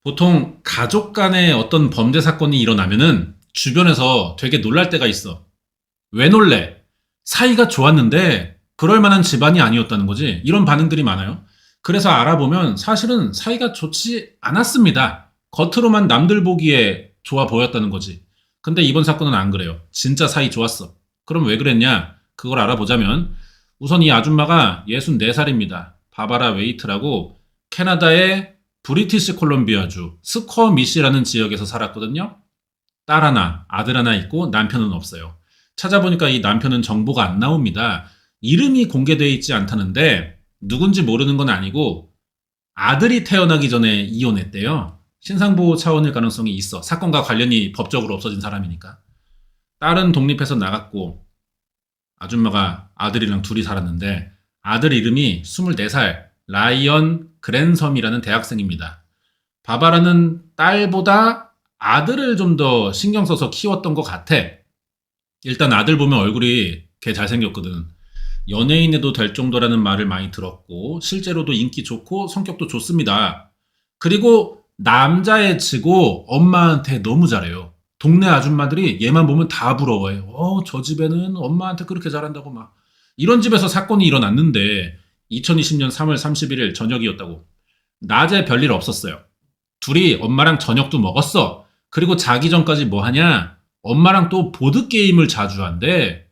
보통 가족 간에 어떤 범죄 사건이 일어나면은 주변에서 되게 놀랄 때가 있어. 왜 놀래? 사이가 좋았는데 그럴 만한 집안이 아니었다는 거지. 이런 반응들이 많아요. 그래서 알아보면 사실은 사이가 좋지 않았습니다. 겉으로만 남들 보기에 좋아 보였다는 거지. 근데 이번 사건은 안 그래요. 진짜 사이 좋았어. 그럼 왜 그랬냐? 그걸 알아보자면 우선 이 아줌마가 64살입니다. 바바라 웨이트라고 캐나다의 브리티시 콜롬비아주 스쿼미시라는 지역에서 살았거든요. 딸 하나, 아들 하나 있고 남편은 없어요. 찾아보니까 이 남편은 정보가 안 나옵니다. 이름이 공개되어 있지 않다는데 누군지 모르는 건 아니고 아들이 태어나기 전에 이혼했대요. 신상보호 차원일 가능성이 있어. 사건과 관련이 법적으로 없어진 사람이니까. 딸은 독립해서 나갔고 아줌마가 아들이랑 둘이 살았는데 아들 이름이 24살 라이언 그랜섬이라는 대학생입니다. 바바라는 딸보다 아들을 좀 더 신경 써서 키웠던 것 같아. 일단 아들 보면 얼굴이 걔 잘생겼거든. 연예인에도 될 정도라는 말을 많이 들었고 실제로도 인기 좋고 성격도 좋습니다. 그리고 남자애 치고 엄마한테 너무 잘해요. 동네 아줌마들이 얘만 보면 다 부러워해요. 저 집에는 엄마한테 그렇게 잘한다고 막. 이런 집에서 사건이 일어났는데 2020년 3월 31일 저녁이었다고. 낮에 별일 없었어요. 둘이 엄마랑 저녁도 먹었어. 그리고 자기 전까지 뭐 하냐? 엄마랑 또 보드게임을 자주 한대.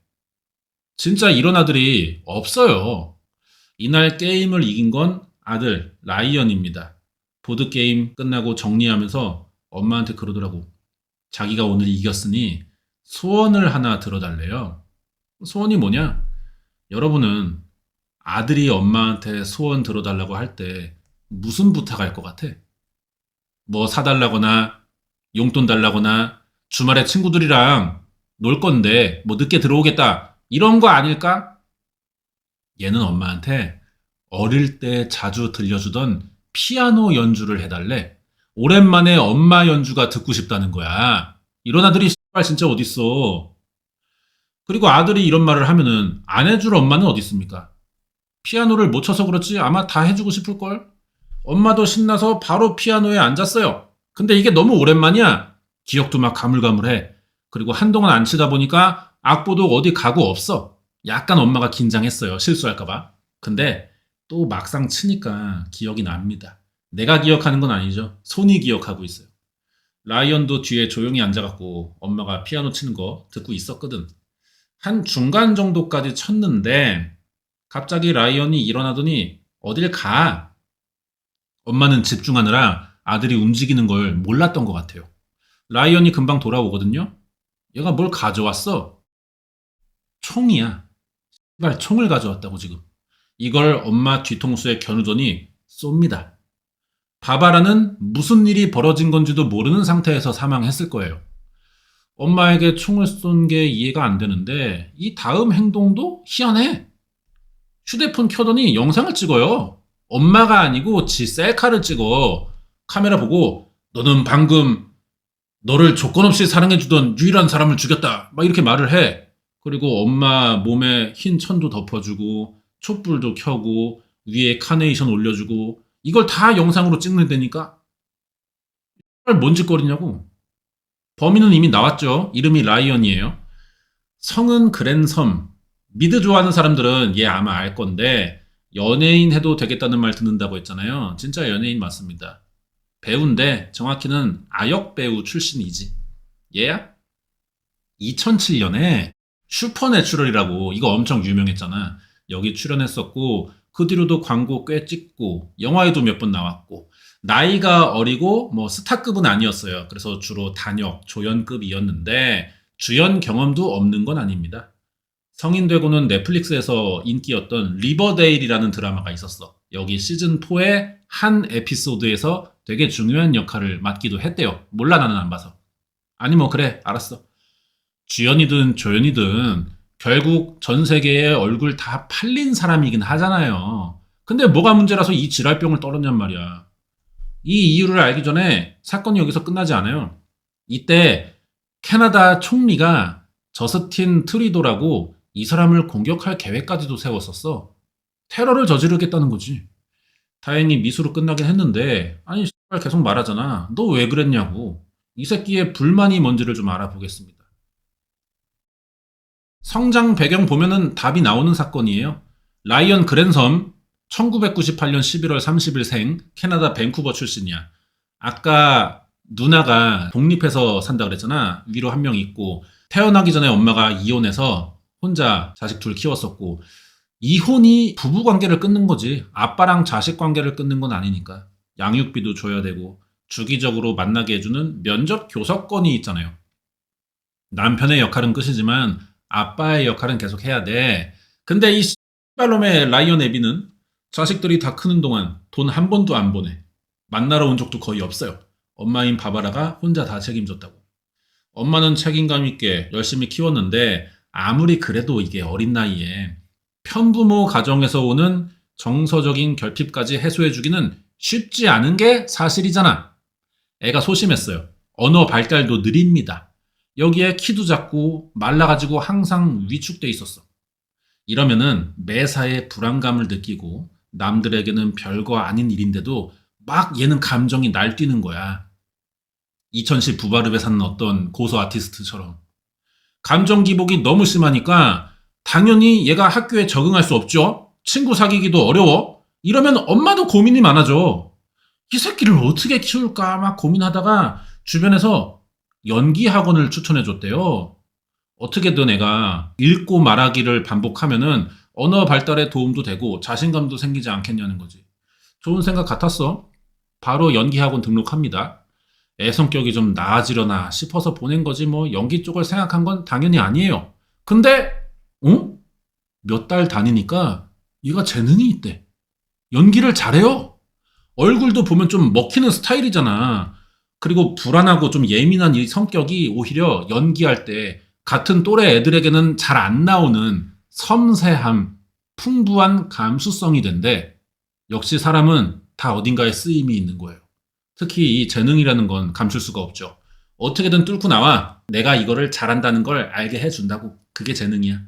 진짜 이런 아들이 없어요. 이날 게임을 이긴 건 아들 라이언입니다. 보드게임 끝나고 정리하면서 엄마한테 그러더라고. 자기가 오늘 이겼으니 소원을 하나 들어달래요. 소원이 뭐냐? 여러분은 아들이 엄마한테 소원 들어달라고 할 때 무슨 부탁할 것 같아? 뭐 사달라거나 용돈 달라거나 주말에 친구들이랑 놀 건데 뭐 늦게 들어오겠다 이런 거 아닐까? 얘는 엄마한테 어릴 때 자주 들려주던 피아노 연주를 해달래. 오랜만에 엄마 연주가 듣고 싶다는 거야. 이런 아들이 씨발 진짜 어딨어. 그리고 아들이 이런 말을 하면은 안 해줄 엄마는 어디 있습니까? 피아노를 못 쳐서 그렇지 아마 다 해주고 싶을걸? 엄마도 신나서 바로 피아노에 앉았어요. 근데 이게 너무 오랜만이야. 기억도 막 가물가물해. 그리고 한동안 안 치다 보니까 악보도 어디 가고 없어. 약간 엄마가 긴장했어요. 실수할까봐. 근데 또 막상 치니까 기억이 납니다. 내가 기억하는 건 아니죠. 손이 기억하고 있어요. 라이언도 뒤에 조용히 앉아갖고 엄마가 피아노 치는 거 듣고 있었거든. 한 중간 정도까지 쳤는데 갑자기 라이언이 일어나더니 어딜 가. 엄마는 집중하느라 아들이 움직이는 걸 몰랐던 것 같아요. 라이언이 금방 돌아오거든요. 얘가 뭘 가져왔어? 총이야. 발 총을 가져왔다고 지금. 이걸 엄마 뒤통수에 겨누더니 쏩니다. 바바라는 무슨 일이 벌어진 건지도 모르는 상태에서 사망했을 거예요. 엄마에게 총을 쏜 게 이해가 안 되는데 이 다음 행동도 희한해. 휴대폰 켜더니 영상을 찍어요. 엄마가 아니고 지 셀카를 찍어. 카메라 보고 너는 방금 너를 조건 없이 사랑해주던 유일한 사람을 죽였다. 막 이렇게 말을 해. 그리고 엄마 몸에 흰 천도 덮어주고 촛불도 켜고 위에 카네이션 올려주고 이걸 다 영상으로 찍는다니까? 뭔 짓거리냐고. 범인은 이미 나왔죠. 이름이 라이언이에요. 성은 그랜섬. 미드 좋아하는 사람들은 얘 아마 알 건데 연예인 해도 되겠다는 말 듣는다고 했잖아요. 진짜 연예인 맞습니다. 배우인데 정확히는 아역 배우 출신이지. 얘야? 2007년에 슈퍼내추럴이라고 이거 엄청 유명했잖아. 여기 출연했었고 그 뒤로도 광고 꽤 찍고 영화에도 몇 번 나왔고 나이가 어리고 뭐 스타급은 아니었어요. 그래서 주로 단역, 조연급이었는데 주연 경험도 없는 건 아닙니다. 성인 되고는 넷플릭스에서 인기였던 리버데일이라는 드라마가 있었어. 여기 시즌4의 한 에피소드에서 되게 중요한 역할을 맡기도 했대요. 몰라 나는 안 봐서. 아니 뭐 그래 알았어. 주연이든 조연이든 결국 전 세계에 얼굴 다 팔린 사람이긴 하잖아요. 근데 뭐가 문제라서 이 지랄병을 떨었냔 말이야. 이 이유를 알기 전에 사건이 여기서 끝나지 않아요. 이때 캐나다 총리가 저스틴 트리도라고 이 사람을 공격할 계획까지도 세웠었어. 테러를 저지르겠다는 거지. 다행히 미수로 끝나긴 했는데 아니 계속 말하잖아. 너 왜 그랬냐고. 이 새끼의 불만이 뭔지를 좀 알아보겠습니다. 성장 배경 보면은 답이 나오는 사건이에요. 라이언 그랜섬 1998년 11월 30일 생 캐나다 밴쿠버 출신이야. 아까 누나가 독립해서 산다 그랬잖아. 위로 한 명 있고 태어나기 전에 엄마가 이혼해서 혼자 자식 둘 키웠었고 이혼이 부부 관계를 끊는 거지. 아빠랑 자식 관계를 끊는 건 아니니까. 양육비도 줘야 되고 주기적으로 만나게 해주는 면접 교섭권이 있잖아요. 남편의 역할은 끝이지만 아빠의 역할은 계속 해야 돼. 근데 이 씨발놈의 라이언 애비는 자식들이 다 크는 동안 돈 한 번도 안 보내. 만나러 온 적도 거의 없어요. 엄마인 바바라가 혼자 다 책임졌다고. 엄마는 책임감 있게 열심히 키웠는데 아무리 그래도 이게 어린 나이에 편부모 가정에서 오는 정서적인 결핍까지 해소해주기는 쉽지 않은 게 사실이잖아. 애가 소심했어요. 언어 발달도 느립니다. 여기에 키도 작고 말라가지고 항상 위축돼 있었어. 이러면은 매사에 불안감을 느끼고 남들에게는 별거 아닌 일인데도 막 얘는 감정이 날뛰는 거야. 2010 부바르베 사는 어떤 고소 아티스트처럼. 감정 기복이 너무 심하니까 당연히 얘가 학교에 적응할 수 없죠. 친구 사귀기도 어려워. 이러면 엄마도 고민이 많아져. 이 새끼를 어떻게 키울까 막 고민하다가 주변에서 연기 학원을 추천해 줬대요. 어떻게든 애가 읽고 말하기를 반복하면은 언어 발달에 도움도 되고 자신감도 생기지 않겠냐는 거지. 좋은 생각 같았어. 바로 연기 학원 등록합니다. 애 성격이 좀 나아지려나 싶어서 보낸 거지 뭐 연기 쪽을 생각한 건 당연히 아니에요. 근데 몇 달 다니니까 얘가 재능이 있대. 연기를 잘해요. 얼굴도 보면 좀 먹히는 스타일이잖아. 그리고 불안하고 좀 예민한 이 성격이 오히려 연기할 때 같은 또래 애들에게는 잘 안 나오는 섬세함, 풍부한 감수성이 된대. 역시 사람은 다 어딘가에 쓰임이 있는 거예요. 특히 이 재능이라는 건 감출 수가 없죠. 어떻게든 뚫고 나와 내가 이거를 잘한다는 걸 알게 해준다고. 그게 재능이야.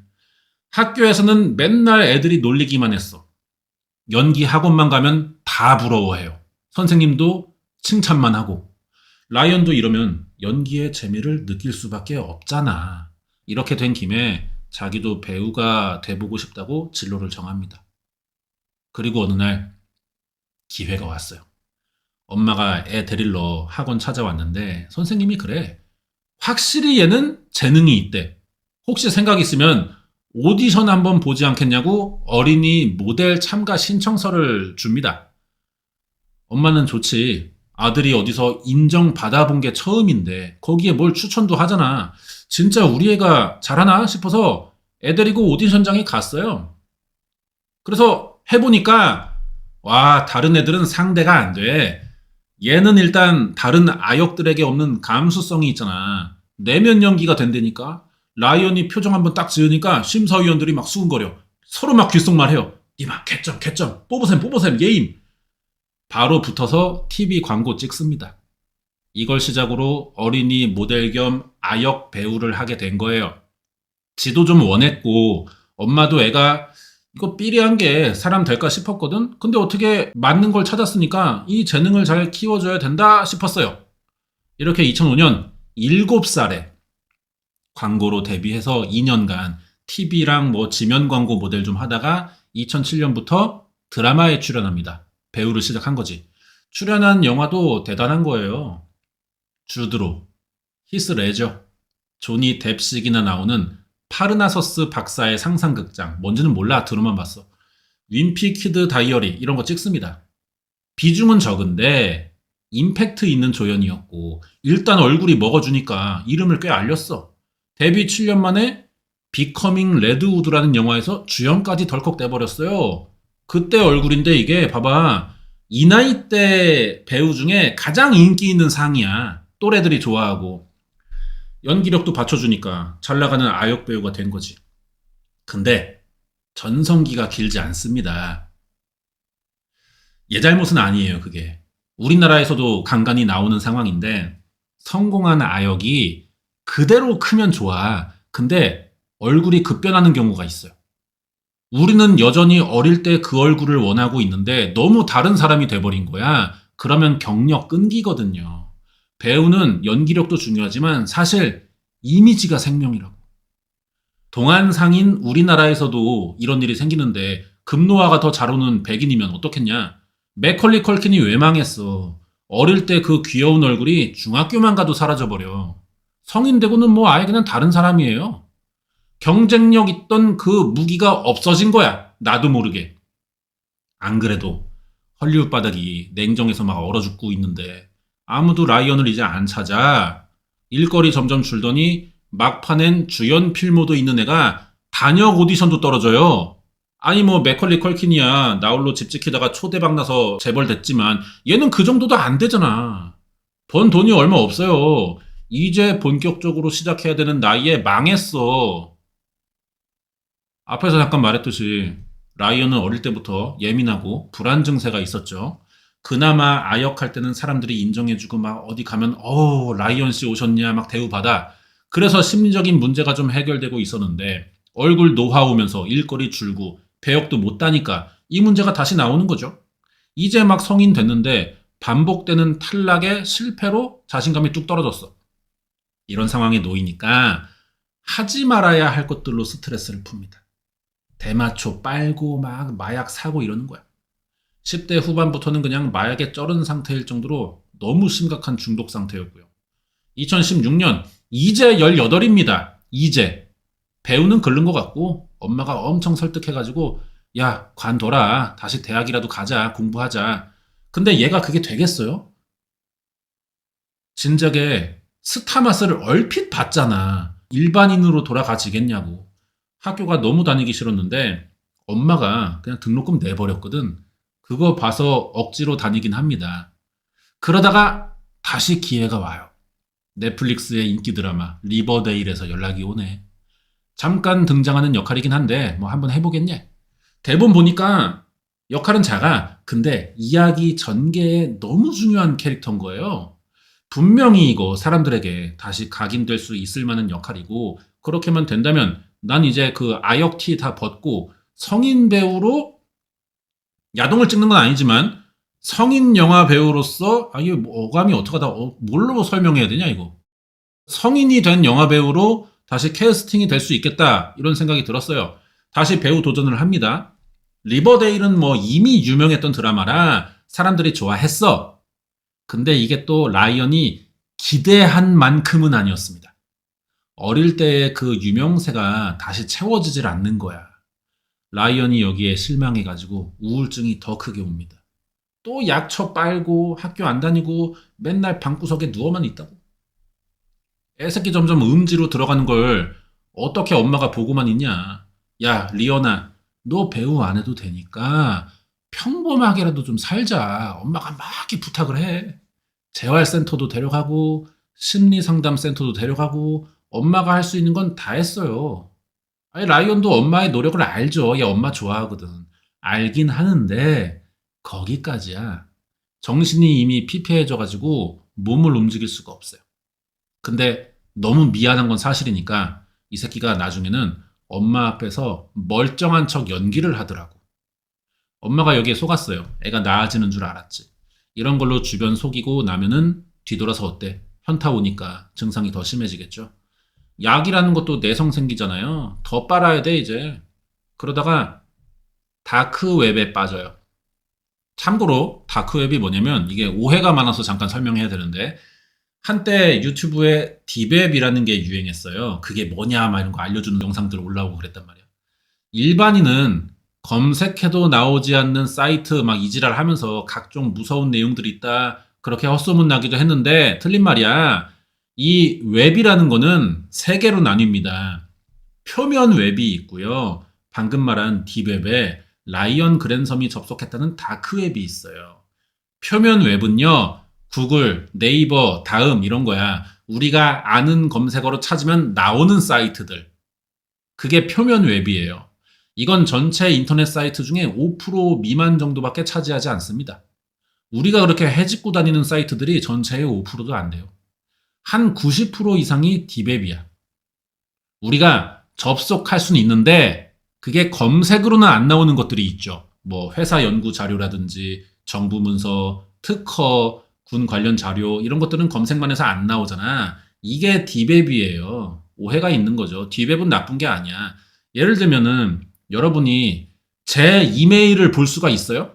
학교에서는 맨날 애들이 놀리기만 했어. 연기 학원만 가면 다 부러워해요. 선생님도 칭찬만 하고. 라이언도 이러면 연기의 재미를 느낄 수밖에 없잖아. 이렇게 된 김에 자기도 배우가 돼보고 싶다고 진로를 정합니다. 그리고 어느 날 기회가 왔어요. 엄마가 애 데리러 학원 찾아왔는데 선생님이 그래. 확실히 얘는 재능이 있대. 혹시 생각 있으면 오디션 한번 보지 않겠냐고 어린이 모델 참가 신청서를 줍니다. 엄마는 좋지. 아들이 어디서 인정받아본 게 처음인데 거기에 뭘 추천도 하잖아. 진짜 우리 애가 잘하나 싶어서 애 데리고 오디션장에 갔어요. 그래서 해보니까 와, 다른 애들은 상대가 안 돼. 얘는 일단 다른 아역들에게 없는 감수성이 있잖아. 내면 연기가 된다니까. 라이언이 표정 한번 딱 지으니까 심사위원들이 막 수근거려. 서로 막 귓속말해요. 이마 개점 개점 뽑으셈 예임. 바로 붙어서 TV 광고 찍습니다. 이걸 시작으로 어린이 모델 겸 아역 배우를 하게 된 거예요. 지도 좀 원했고 엄마도 애가 이거 삐리한 게 사람 될까 싶었거든. 근데 어떻게 맞는 걸 찾았으니까 이 재능을 잘 키워줘야 된다 싶었어요. 이렇게 2005년 7살에 광고로 데뷔해서 2년간 TV랑 뭐 지면 광고 모델 좀 하다가 2007년부터 드라마에 출연합니다. 배우를 시작한 거지. 출연한 영화도 대단한 거예요. 주드로, 히스 레저, 조니 뎁식이나 나오는 파르나서스 박사의 상상극장. 뭔지는 몰라. 들어만 봤어. 윈피 키드 다이어리 이런 거 찍습니다. 비중은 적은데 임팩트 있는 조연이었고 일단 얼굴이 먹어주니까 이름을 꽤 알렸어. 데뷔 7년 만에 비커밍 레드우드라는 영화에서 주연까지 덜컥 떼버렸어요. 그때 얼굴인데 이게 봐봐. 이 나이 때 배우 중에 가장 인기 있는 상이야. 또래들이 좋아하고. 연기력도 받쳐주니까 잘 나가는 아역 배우가 된 거지. 근데 전성기가 길지 않습니다. 얘 잘못은 아니에요, 그게. 우리나라에서도 간간히 나오는 상황인데 성공한 아역이 그대로 크면 좋아. 근데 얼굴이 급변하는 경우가 있어요. 우리는 여전히 어릴 때 그 얼굴을 원하고 있는데 너무 다른 사람이 돼버린 거야. 그러면 경력 끊기거든요. 배우는 연기력도 중요하지만 사실 이미지가 생명이라고. 동안상인 우리나라에서도 이런 일이 생기는데 금노아가 더 잘 오는 백인이면 어떻겠냐? 맥컬리 컬킨이 왜 망했어? 어릴 때 그 귀여운 얼굴이 중학교만 가도 사라져버려. 성인 되고는 뭐 아예 그냥 다른 사람이에요. 경쟁력 있던 그 무기가 없어진 거야. 나도 모르게. 안 그래도 헐리우드 바닥이 냉정해서 막 얼어 죽고 있는데 아무도 라이언을 이제 안 찾아. 일거리 점점 줄더니 막판엔 주연 필모도 있는 애가 단역 오디션도 떨어져요. 아니 뭐 맥컬리 컬킨이야 나홀로 집 지키다가 초대박 나서 재벌됐지만 얘는 그 정도도 안 되잖아. 번 돈이 얼마 없어요. 이제 본격적으로 시작해야 되는 나이에 망했어. 앞에서 잠깐 말했듯이 라이언은 어릴 때부터 예민하고 불안 증세가 있었죠. 그나마 아역할 때는 사람들이 인정해주고 막 어디 가면 라이언 씨 오셨냐 막 대우받아. 그래서 심리적인 문제가 좀 해결되고 있었는데 얼굴 노화오면서 일거리 줄고 배역도 못 따니까 이 문제가 다시 나오는 거죠. 이제 막 성인 됐는데 반복되는 탈락의 실패로 자신감이 뚝 떨어졌어. 이런 상황에 놓이니까 하지 말아야 할 것들로 스트레스를 풉니다. 대마초 빨고 막 마약 사고 이러는 거야. 10대 후반부터는 그냥 마약에 쩔은 상태일 정도로 너무 심각한 중독 상태였고요. 2016년 이제 18입니다. 이제 배우는 긁는 것 같고 엄마가 엄청 설득해가지고 야 관둬라 다시 대학이라도 가자 공부하자. 근데 얘가 그게 되겠어요? 진작에 스타 맛을 얼핏 봤잖아. 일반인으로 돌아가지겠냐고. 학교가 너무 다니기 싫었는데 엄마가 그냥 등록금 내버렸거든. 그거 봐서 억지로 다니긴 합니다. 그러다가 다시 기회가 와요. 넷플릭스의 인기 드라마 리버데일에서 연락이 오네. 잠깐 등장하는 역할이긴 한데 뭐 한번 해보겠냐? 대본 보니까 역할은 작아. 근데 이야기 전개에 너무 중요한 캐릭터인 거예요. 분명히 이거 사람들에게 다시 각인될 수 있을 만한 역할이고 그렇게만 된다면 난 이제 그 아역 티 다 벗고 성인 배우로 야동을 찍는 건 아니지만 성인 영화 배우로서 이게 뭐 어감이 어떡하다 뭘로 설명해야 되냐 이거. 성인이 된 영화 배우로 다시 캐스팅이 될 수 있겠다 이런 생각이 들었어요. 다시 배우 도전을 합니다. 리버데일은 뭐 이미 유명했던 드라마라 사람들이 좋아했어. 근데 이게 또 라이언이 기대한 만큼은 아니었습니다. 어릴 때의 그 유명세가 다시 채워지질 않는 거야. 라이언이 여기에 실망해가지고 우울증이 더 크게 옵니다. 또 약초 빨고 학교 안 다니고 맨날 방구석에 누워만 있다고. 애새끼 점점 음지로 들어가는 걸 어떻게 엄마가 보고만 있냐. 야 리언아 너 배우 안 해도 되니까 평범하게라도 좀 살자. 엄마가 막 이렇게 부탁을 해. 재활센터도 데려가고 심리상담센터도 데려가고 엄마가 할 수 있는 건 다 했어요. 아니 라이언도 엄마의 노력을 알죠. 얘 엄마 좋아하거든. 알긴 하는데 거기까지야. 정신이 이미 피폐해져가지고 몸을 움직일 수가 없어요. 근데 너무 미안한 건 사실이니까 이 새끼가 나중에는 엄마 앞에서 멀쩡한 척 연기를 하더라고. 엄마가 여기에 속았어요. 애가 나아지는 줄 알았지. 이런 걸로 주변 속이고 나면은 뒤돌아서 어때? 현타 오니까 증상이 더 심해지겠죠. 약이라는 것도 내성 생기잖아요. 더 빨아야 돼 이제. 그러다가 다크웹에 빠져요. 참고로 다크웹이 뭐냐면 이게 오해가 많아서 잠깐 설명해야 되는데 한때 유튜브에 디웹이라는 게 유행했어요. 그게 뭐냐 막 이런 거 알려주는 영상들 올라오고 그랬단 말이야. 일반인은 검색해도 나오지 않는 사이트 막 이지랄 하면서 각종 무서운 내용들이 있다 그렇게 헛소문 나기도 했는데 틀린 말이야. 이 웹이라는 거는 세 개로 나뉩니다. 표면 웹이 있고요. 방금 말한 딥웹에 라이언 그랜섬이 접속했다는 다크웹이 있어요. 표면 웹은요. 구글, 네이버, 다음 이런 거야. 우리가 아는 검색어로 찾으면 나오는 사이트들. 그게 표면 웹이에요. 이건 전체 인터넷 사이트 중에 5% 미만 정도밖에 차지하지 않습니다. 우리가 그렇게 헤집고 다니는 사이트들이 전체의 5%도 안 돼요. 한 90% 이상이 딥웹이야. 우리가 접속할 수는 있는데 그게 검색으로는 안 나오는 것들이 있죠. 뭐 회사 연구 자료라든지 정부 문서, 특허, 군 관련 자료 이런 것들은 검색만 해서 안 나오잖아. 이게 디베비예요. 오해가 있는 거죠. 디베브는 나쁜 게 아니야. 예를 들면은 여러분이 제 이메일을 볼 수가 있어요?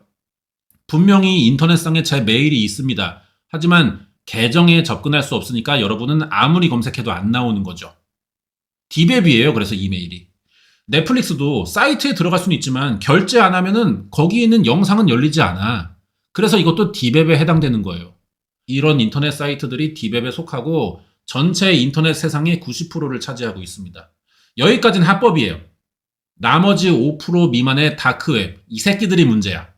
분명히 인터넷상에 제 메일이 있습니다. 하지만 계정에 접근할 수 없으니까 여러분은 아무리 검색해도 안 나오는 거죠. 디베비예요. 그래서 이메일이. 넷플릭스도 사이트에 들어갈 수는 있지만 결제 안 하면은 거기 있는 영상은 열리지 않아. 그래서 이것도 디베베에 해당되는 거예요. 이런 인터넷 사이트들이 디베베에 속하고 전체 인터넷 세상의 90%를 차지하고 있습니다. 여기까지는 합법이에요. 나머지 5% 미만의 다크웹, 이 새끼들이 문제야.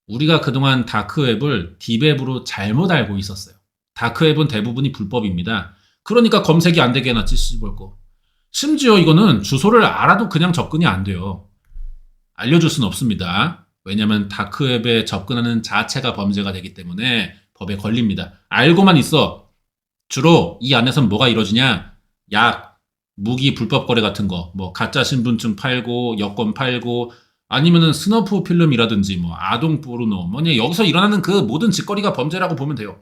우리가 그동안 다크웹을 디베브로 잘못 알고 있었어요. 다크웹은 대부분이 불법입니다. 그러니까 검색이 안 되게 해놨지, 씨발 거. 심지어 이거는 주소를 알아도 그냥 접근이 안 돼요. 알려줄 수는 없습니다. 왜냐면 다크웹에 접근하는 자체가 범죄가 되기 때문에 법에 걸립니다. 알고만 있어. 주로 이 안에선 뭐가 이루어지냐? 약, 무기 불법 거래 같은 거, 뭐 가짜 신분증 팔고, 여권 팔고, 아니면은 스너프 필름이라든지 뭐 아동 포르노, 뭐냐 여기서 일어나는 그 모든 짓거리가 범죄라고 보면 돼요.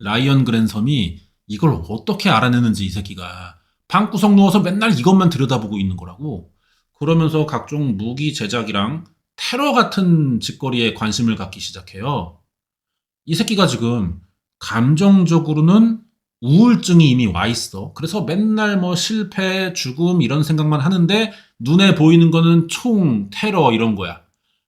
라이언 그랜섬이 이걸 어떻게 알아내는지 이 새끼가 방구석 누워서 맨날 이것만 들여다보고 있는 거라고. 그러면서 각종 무기 제작이랑 테러 같은 짓거리에 관심을 갖기 시작해요. 이 새끼가 지금 감정적으로는 우울증이 이미 와 있어. 그래서 맨날 뭐 실패, 죽음 이런 생각만 하는데 눈에 보이는 거는 총, 테러 이런 거야.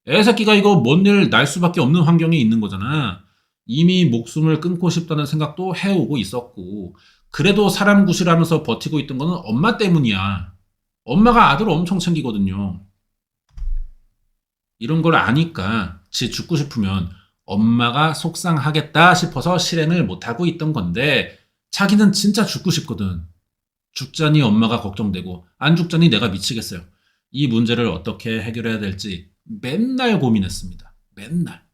애새끼가 이거 뭔 일 날 수밖에 없는 환경에 있는 거잖아. 이미 목숨을 끊고 싶다는 생각도 해오고 있었고 그래도 사람 구실하면서 버티고 있던 거는 엄마 때문이야. 엄마가 아들을 엄청 챙기거든요. 이런 걸 아니까 지 죽고 싶으면 엄마가 속상하겠다 싶어서 실행을 못하고 있던 건데 자기는 진짜 죽고 싶거든. 죽자니 엄마가 걱정되고 안 죽자니 내가 미치겠어요. 이 문제를 어떻게 해결해야 될지 맨날 고민했습니다. 맨날.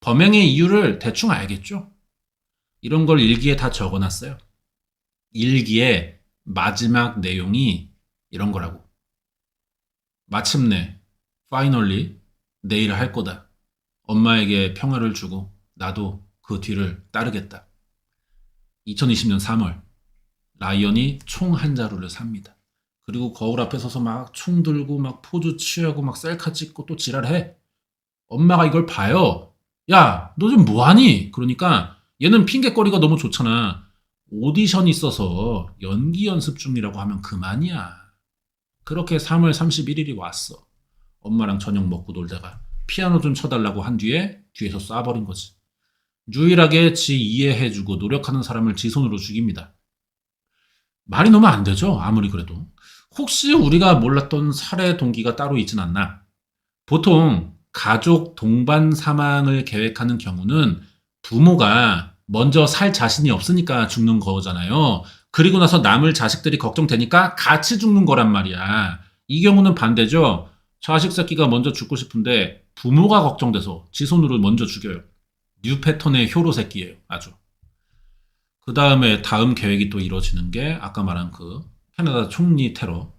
범행의 이유를 대충 알겠죠? 이런 걸 일기에 다 적어놨어요. 일기의 마지막 내용이 이런 거라고. 마침내, finally, 내일 할 거다. 엄마에게 평화를 주고 나도 그 뒤를 따르겠다. 2020년 3월, 라이언이 총 한 자루를 삽니다. 그리고 거울 앞에 서서 막 총 들고 막 포즈 취하고 막 셀카 찍고 또 지랄해. 엄마가 이걸 봐요. 야, 너 좀 뭐하니? 그러니까 얘는 핑계거리가 너무 좋잖아. 오디션 있어서 연기 연습 중이라고 하면 그만이야. 그렇게 3월 31일이 왔어. 엄마랑 저녁 먹고 놀다가 피아노 좀 쳐달라고 한 뒤에 뒤에서 쏴버린 거지. 유일하게 지 이해해주고 노력하는 사람을 지 손으로 죽입니다. 말이 너무 안 되죠? 아무리 그래도. 혹시 우리가 몰랐던 살해 동기가 따로 있진 않나? 보통 가족 동반 사망을 계획하는 경우는 부모가 먼저 살 자신이 없으니까 죽는 거잖아요. 그리고 나서 남을 자식들이 걱정되니까 같이 죽는 거란 말이야. 이 경우는 반대죠. 자식 새끼가 먼저 죽고 싶은데 부모가 걱정돼서 지 손으로 먼저 죽여요. 뉴 패턴의 효로 새끼예요. 아주. 그 다음에 다음 계획이 또 이루어지는 게 아까 말한 그 캐나다 총리 테러.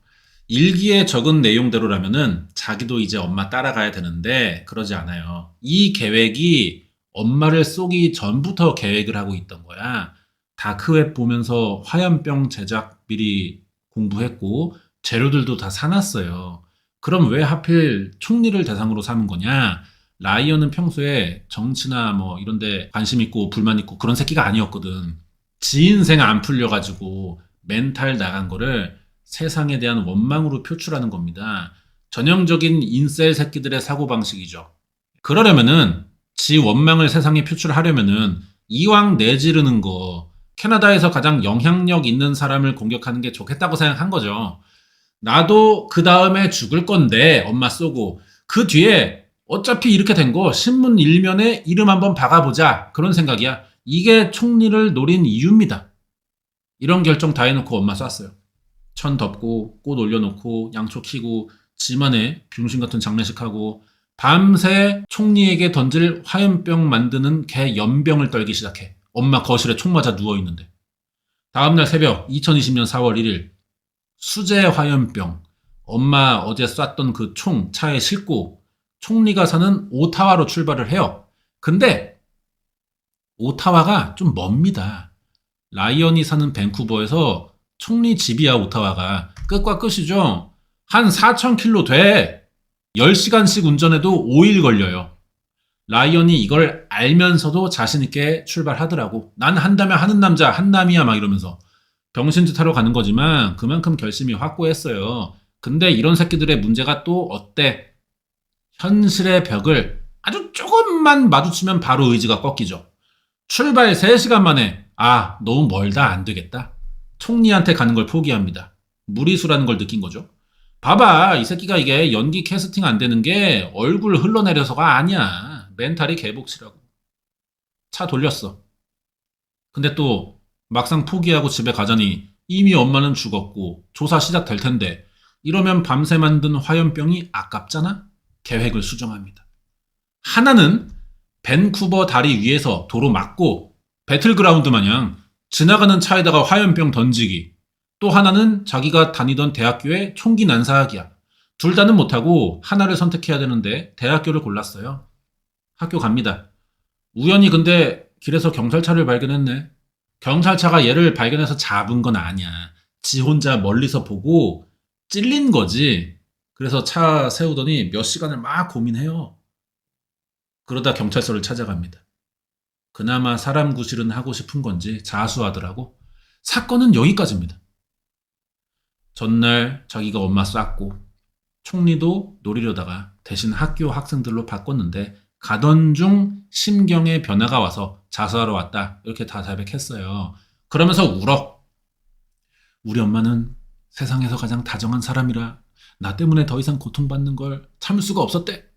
일기에 적은 내용대로라면은 자기도 이제 엄마 따라가야 되는데 그러지 않아요. 이 계획이 엄마를 쏘기 전부터 계획을 하고 있던 거야. 다크웹 보면서 화염병 제작 미리 공부했고 재료들도 다 사놨어요. 그럼 왜 하필 총리를 대상으로 삼은 거냐? 라이언은 평소에 정치나 뭐 이런 데 관심 있고 불만 있고 그런 새끼가 아니었거든. 지 인생 안 풀려가지고 멘탈 나간 거를 세상에 대한 원망으로 표출하는 겁니다. 전형적인 인셀 새끼들의 사고방식이죠. 그러려면은 지 원망을 세상에 표출하려면은 이왕 내지르는 거 캐나다에서 가장 영향력 있는 사람을 공격하는 게 좋겠다고 생각한 거죠. 나도 그 다음에 죽을 건데 엄마 쏘고 그 뒤에 어차피 이렇게 된 거 신문 일면에 이름 한번 박아보자 그런 생각이야. 이게 총리를 노린 이유입니다. 이런 결정 다 해놓고 엄마 쐈어요. 천 덮고 꽃 올려놓고 양초 키고 집안에 병신 같은 장례식하고 밤새 총리에게 던질 화염병 만드는 개 연병을 떨기 시작해. 엄마 거실에 총 맞아 누워있는데. 다음날 새벽 2020년 4월 1일 수제 화염병 엄마 어제 쐈던 그 총 차에 싣고 총리가 사는 오타와로 출발을 해요. 근데 오타와가 좀 멉니다. 라이언이 사는 밴쿠버에서 총리 집이야, 오타와가. 끝과 끝이죠. 한 4,000km 돼. 10시간씩 운전해도 5일 걸려요. 라이언이 이걸 알면서도 자신있게 출발하더라고. 난 한다면 하는 남자, 한남이야, 막 이러면서. 병신짓 하러 가는 거지만 그만큼 결심이 확고했어요. 근데 이런 새끼들의 문제가 또 어때? 현실의 벽을 아주 조금만 마주치면 바로 의지가 꺾이죠. 출발 3시간 만에 너무 멀다, 안 되겠다. 총리한테 가는 걸 포기합니다. 무리수라는 걸 느낀 거죠. 봐봐, 이 새끼가 이게 연기 캐스팅 안 되는 게 얼굴 흘러내려서가 아니야. 멘탈이 개복치라고. 차 돌렸어. 근데 또 막상 포기하고 집에 가자니 이미 엄마는 죽었고 조사 시작될 텐데 이러면 밤새 만든 화염병이 아깝잖아? 계획을 수정합니다. 하나는 밴쿠버 다리 위에서 도로 막고 배틀그라운드 마냥 지나가는 차에다가 화염병 던지기. 또 하나는 자기가 다니던 대학교에 총기 난사하기야. 둘 다는 못하고 하나를 선택해야 되는데 대학교를 골랐어요. 학교 갑니다. 우연히 근데 길에서 경찰차를 발견했네. 경찰차가 얘를 발견해서 잡은 건 아니야. 지 혼자 멀리서 보고 찔린 거지. 그래서 차 세우더니 몇 시간을 막 고민해요. 그러다 경찰서를 찾아갑니다. 그나마 사람 구실은 하고 싶은 건지 자수하더라고. 사건은 여기까지입니다. 전날 자기가 엄마 쐈고 총리도 노리려다가 대신 학교 학생들로 바꿨는데 가던 중 심경의 변화가 와서 자수하러 왔다. 이렇게 다 자백했어요. 그러면서 울어. 우리 엄마는 세상에서 가장 다정한 사람이라 나 때문에 더 이상 고통받는 걸 참을 수가 없었대.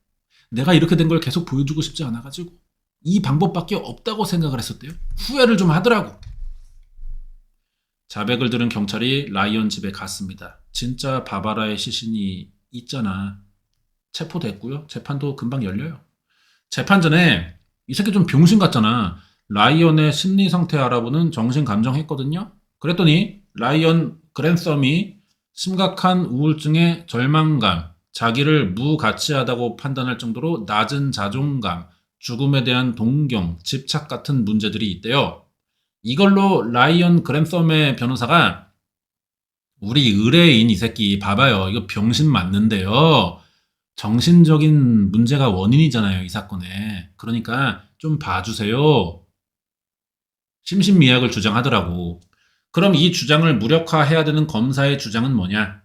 내가 이렇게 된 걸 계속 보여주고 싶지 않아가지고 이 방법밖에 없다고 생각을 했었대요. 후회를 좀 하더라고. 자백을 들은 경찰이 라이언 집에 갔습니다. 진짜 바바라의 시신이 있잖아. 체포됐고요. 재판도 금방 열려요. 재판 전에 이 새끼 좀 병신 같잖아. 라이언의 심리 상태 알아보는 정신 감정했거든요. 그랬더니 라이언 그랜썸이 심각한 우울증에 절망감, 자기를 무가치하다고 판단할 정도로 낮은 자존감, 죽음에 대한 동경, 집착 같은 문제들이 있대요. 이걸로 라이언 그랜썸의 변호사가 우리 의뢰인 이 새끼 봐봐요. 이거 병신 맞는데요. 정신적인 문제가 원인이잖아요, 이 사건에. 그러니까 좀 봐주세요. 심신미약을 주장하더라고. 그럼 이 주장을 무력화해야 되는 검사의 주장은 뭐냐?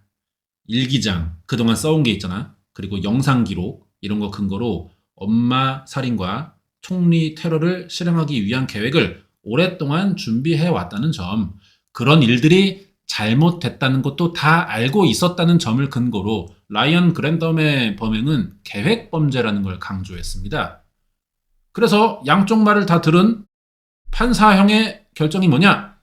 일기장, 그동안 써온 게 있잖아. 그리고 영상 기록, 이런 거 근거로 엄마 살인과 총리 테러를 실행하기 위한 계획을 오랫동안 준비해 왔다는 점, 그런 일들이 잘못됐다는 것도 다 알고 있었다는 점을 근거로 라이언 그랜덤의 범행은 계획범죄라는 걸 강조했습니다. 그래서 양쪽 말을 다 들은 판사형의 결정이 뭐냐?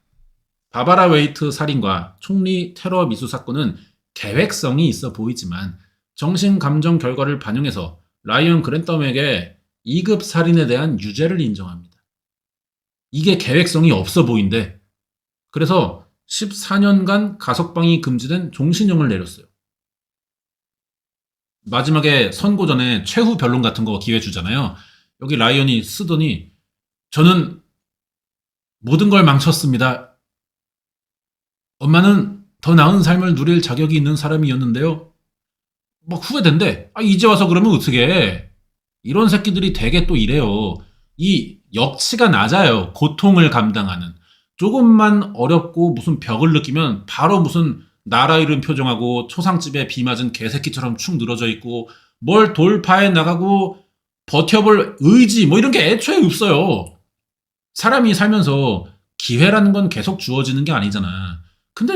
바바라 웨이트 살인과 총리 테러 미수 사건은 계획성이 있어 보이지만 정신감정 결과를 반영해서 라이언 그랜덤에게 2급 살인에 대한 유죄를 인정합니다. 이게 계획성이 없어 보인대. 그래서 14년간 가석방이 금지된 종신형을 내렸어요. 마지막에 선고 전에 최후 변론 같은 거 기회 주잖아요. 여기 라이언이 쓰더니 저는 모든 걸 망쳤습니다. 엄마는 더 나은 삶을 누릴 자격이 있는 사람이었는데요. 막 후회된대. 이제 와서 그러면 어떻게 해? 이런 새끼들이 되게 또 이래요. 이 역치가 낮아요. 고통을 감당하는. 조금만 어렵고 무슨 벽을 느끼면 바로 무슨 나라 잃은 표정하고 초상집에 비 맞은 개새끼처럼 축 늘어져 있고 뭘 돌파해 나가고 버텨볼 의지 뭐 이런 게 애초에 없어요. 사람이 살면서 기회라는 건 계속 주어지는 게 아니잖아. 근데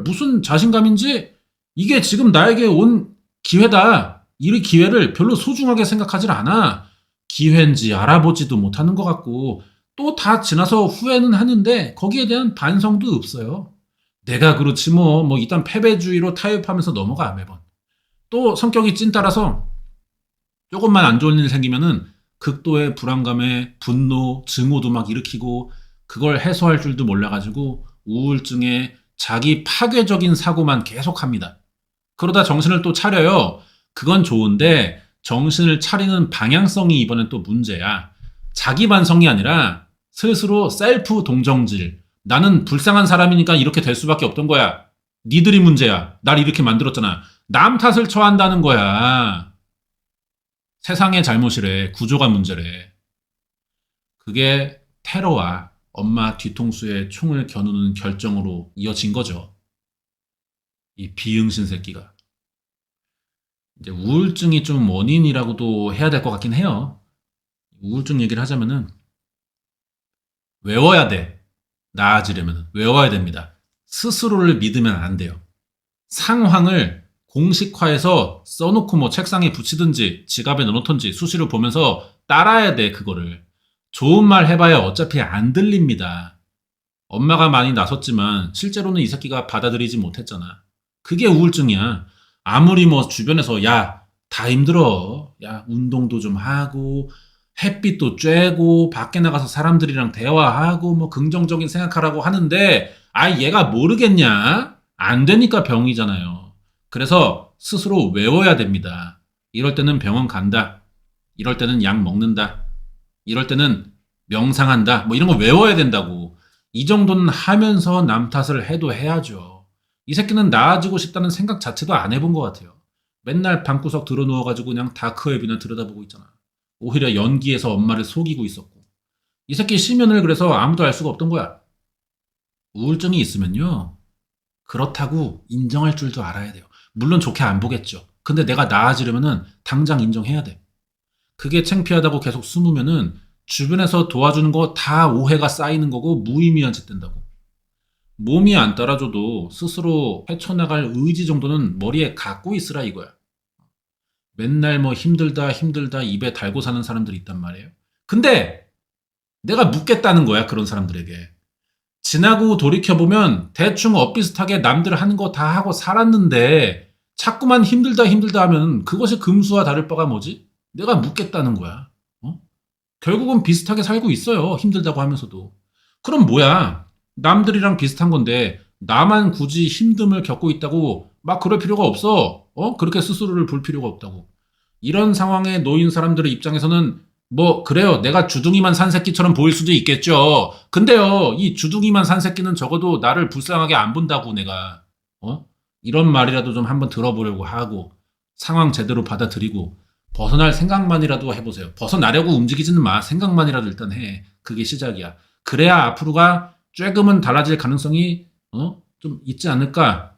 무슨 자신감인지 이게 지금 나에게 온 기회다. 이 기회를 별로 소중하게 생각하질 않아. 기회인지 알아보지도 못하는 것 같고 또 다 지나서 후회는 하는데 거기에 대한 반성도 없어요. 내가 그렇지 뭐 일단 패배주의로 타협하면서 넘어가 매번. 또 성격이 찐따라서 조금만 안 좋은 일 생기면은 극도의 불안감에 분노, 증오도 막 일으키고 그걸 해소할 줄도 몰라가지고 우울증에 자기 파괴적인 사고만 계속합니다. 그러다 정신을 또 차려요. 그건 좋은데 정신을 차리는 방향성이 이번엔 또 문제야. 자기 반성이 아니라 스스로 셀프 동정질. 나는 불쌍한 사람이니까 이렇게 될 수밖에 없던 거야. 니들이 문제야. 날 이렇게 만들었잖아. 남 탓을 처한다는 거야. 세상의 잘못이래. 구조가 문제래. 그게 테러와 엄마 뒤통수에 총을 겨누는 결정으로 이어진 거죠. 이 비응신 새끼가. 이제 우울증이 좀 원인이라고도 해야 될 것 같긴 해요. 우울증 얘기를 하자면은 외워야 돼. 나아지려면 외워야 됩니다. 스스로를 믿으면 안 돼요. 상황을 공식화해서 써놓고 뭐 책상에 붙이든지 지갑에 넣어놓든지 수시로 보면서 따라야 돼. 그거를. 좋은 말 해봐야 어차피 안 들립니다. 엄마가 많이 나섰지만 실제로는 이 새끼가 받아들이지 못했잖아. 그게 우울증이야. 아무리 뭐 주변에서 야, 다 힘들어. 야, 운동도 좀 하고 햇빛도 쬐고 밖에 나가서 사람들이랑 대화하고 뭐 긍정적인 생각하라고 하는데 얘가 모르겠냐? 안 되니까 병이잖아요. 그래서 스스로 외워야 됩니다. 이럴 때는 병원 간다. 이럴 때는 약 먹는다. 이럴 때는 명상한다. 뭐 이런 거 외워야 된다고. 이 정도는 하면서 남 탓을 해도 해야죠. 이 새끼는 나아지고 싶다는 생각 자체도 안 해본 것 같아요. 맨날 방구석 들어 누워가지고 그냥 다크웹이나 들여다보고 있잖아. 오히려 연기해서 엄마를 속이고 있었고. 이 새끼 심연을 그래서 아무도 알 수가 없던 거야. 우울증이 있으면요. 그렇다고 인정할 줄도 알아야 돼요. 물론 좋게 안 보겠죠. 근데 내가 나아지려면은 당장 인정해야 돼. 그게 창피하다고 계속 숨으면은 주변에서 도와주는 거 다 오해가 쌓이는 거고 무의미한 짓 된다고. 몸이 안 따라줘도 스스로 헤쳐나갈 의지 정도는 머리에 갖고 있으라 이거야. 맨날 뭐 힘들다 힘들다 입에 달고 사는 사람들이 있단 말이에요. 근데 내가 묻겠다는 거야 그런 사람들에게. 지나고 돌이켜보면 대충 엇비슷하게 남들 하는 거 다 하고 살았는데 자꾸만 힘들다 힘들다 하면 그것이 금수와 다를 바가 뭐지? 내가 묻겠다는 거야. 결국은 비슷하게 살고 있어요. 힘들다고 하면서도. 그럼 뭐야? 남들이랑 비슷한 건데 나만 굳이 힘듦을 겪고 있다고 막 그럴 필요가 없어. 그렇게 스스로를 볼 필요가 없다고. 이런 상황에 놓인 사람들의 입장에서는 뭐 그래요. 내가 주둥이만 산 새끼처럼 보일 수도 있겠죠. 근데요. 이 주둥이만 산 새끼는 적어도 나를 불쌍하게 안 본다고 내가. 이런 말이라도 좀 한번 들어보려고 하고 상황 제대로 받아들이고 벗어날 생각만이라도 해보세요. 벗어나려고 움직이지는 마. 생각만이라도 일단 해. 그게 시작이야. 그래야 앞으로가 조금은 달라질 가능성이 좀 있지 않을까.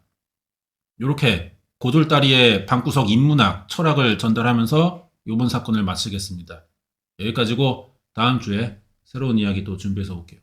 요렇게 고졸다리의 방구석 인문학 철학을 전달하면서 이번 사건을 마치겠습니다. 여기까지고 다음 주에 새로운 이야기 또 준비해서 올게요.